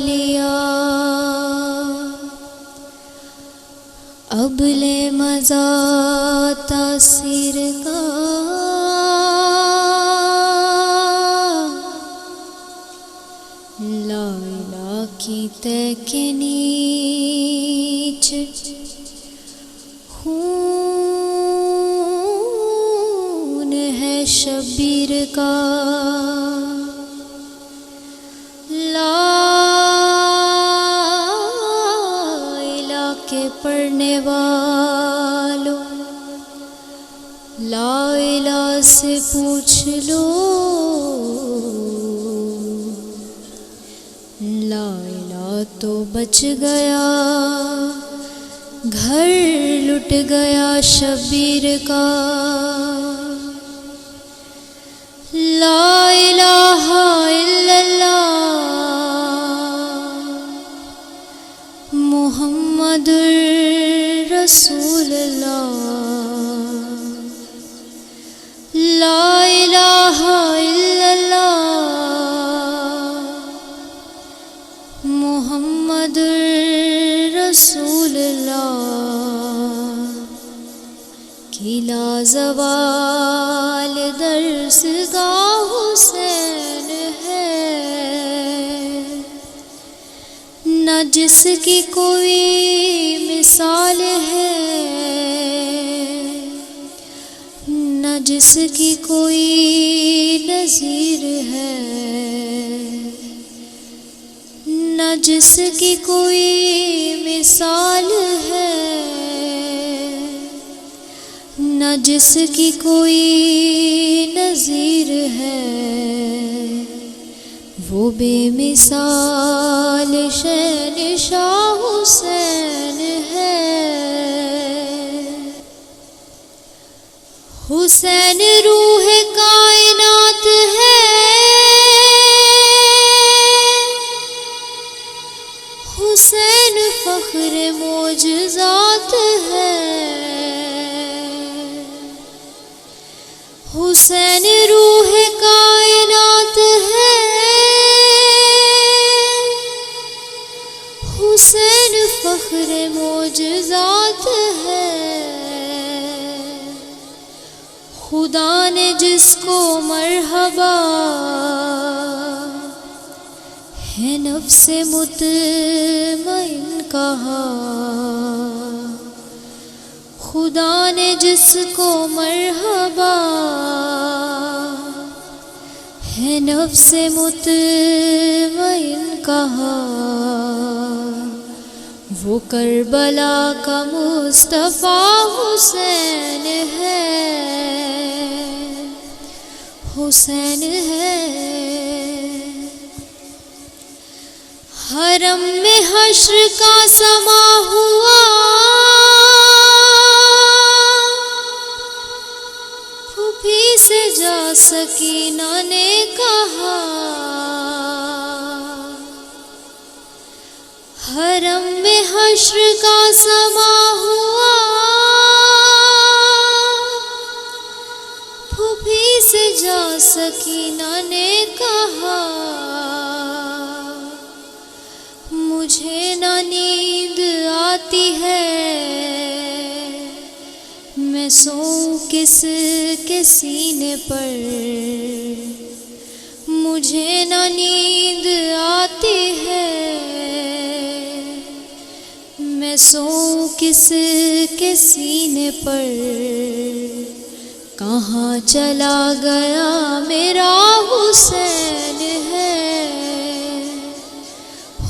لیا اب لے مزہ تاثیر کا لا الہ کی تہ کے نیچ خون ہے شبیر کا لا الہ کے پڑھنے والوں لا الہ سے پوچھ لو لا الہ تو بچ گیا گھر لٹ گیا شبیر کا لا الہ الا اللہ محمد رسول اللہ لا الہ الا اللہ محمد رسول اللہ کی لازوال درسگاہ حسین ہے نہ جس کی کوئی مثال ہے نہ جس کی کوئی نظیر ہے نہ جس کی کوئی مثال ہے نہ جس کی کوئی نظیر ہے وہ بے مثال شہنشاہ حسین ہے حسین روح کائنات ہے حسین فخر معجزات ہے حسین روح کائنات ہے حسین فخر معجزات ہے خدا نے جس کو مرحبا ہے نفس مطمئن کہا خدا نے جس کو مرحبا ہے نفس مطمئن کہا وہ کربلا کا مصطفیٰ حسین ہے حسین ہے حرم میں حشر کا سما ہوا پھوپھی سے جا سکینہ نے کہا حرم میں حشر کا سما ہوا پھوپھی سے جا سکینہ نے کہا مجھے نہ نیند آتی ہے میں سوؤں کس کے سینے پر مجھے نہ نیند آتی ہے میں سوؤں کس کے سینے پر کہاں چلا گیا میرا حسین ہے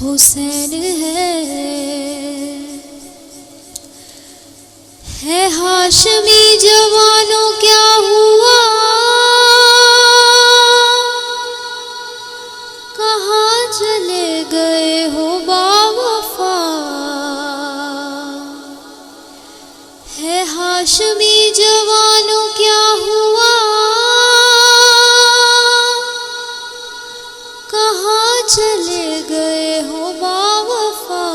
حسین ہے ہاشمی جوانوں کیا ہوا کہاں چلے گئے ہو باوفا ہے ہاشمی جوانوں کیا ہوا کہاں چلے گئے ہو باوفا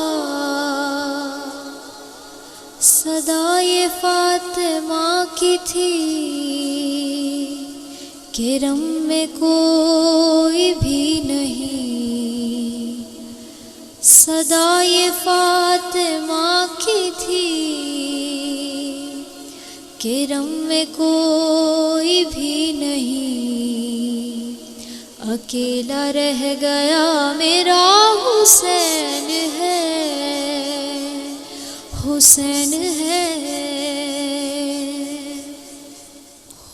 صدائے فاطمہ کی تھی کہ رم میں کوئی بھی نہیں صدا یہ فاطمہ کی تھی کہ رم میں کوئی بھی نہیں، اکیلا رہ گیا میرا حسین ہے، حسین ہے۔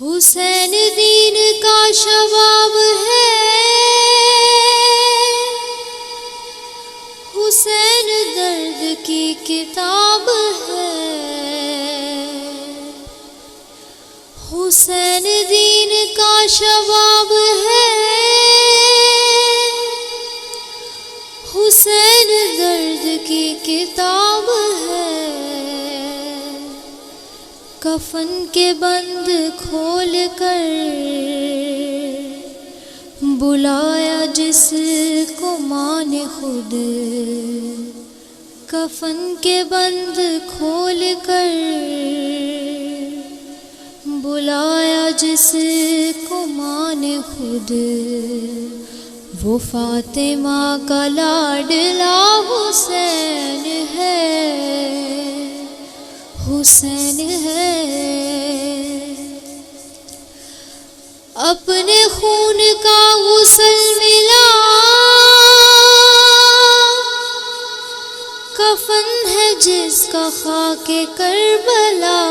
حسین دین کا شباب ہے، حسین درد کی کتاب ہے، حسین دین کا شباب ہے، حسین درد کی کتاب ہے۔ کفن کے بند کھول کر بلایا جس کو ماں نے خود، کفن کے بند کھول کر بلایا جس کو ماں نے خود، وہ فاطمہ کا لاڈلا حسین ہے، حسین ہے۔ اپنے خون کا غسل ملا، کفن ہے جس کا خاک کربلا،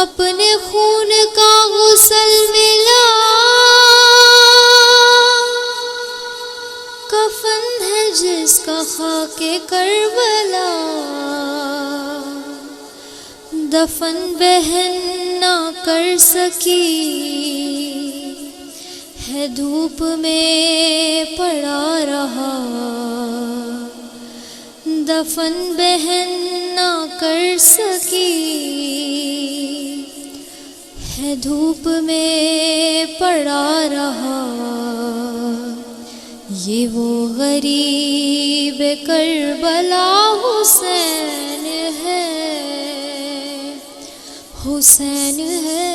اپنے خون کا غسل ملا، کفن ہے جس کا خاک کربلا۔ دفن بہن نہ کر سکی ہے، دھوپ میں پڑا رہا، دفن بہن نہ کر سکی ہے، دھوپ میں پڑا رہا۔ یہ وہ غریب کربلا حسین ہے، حسین ہے۔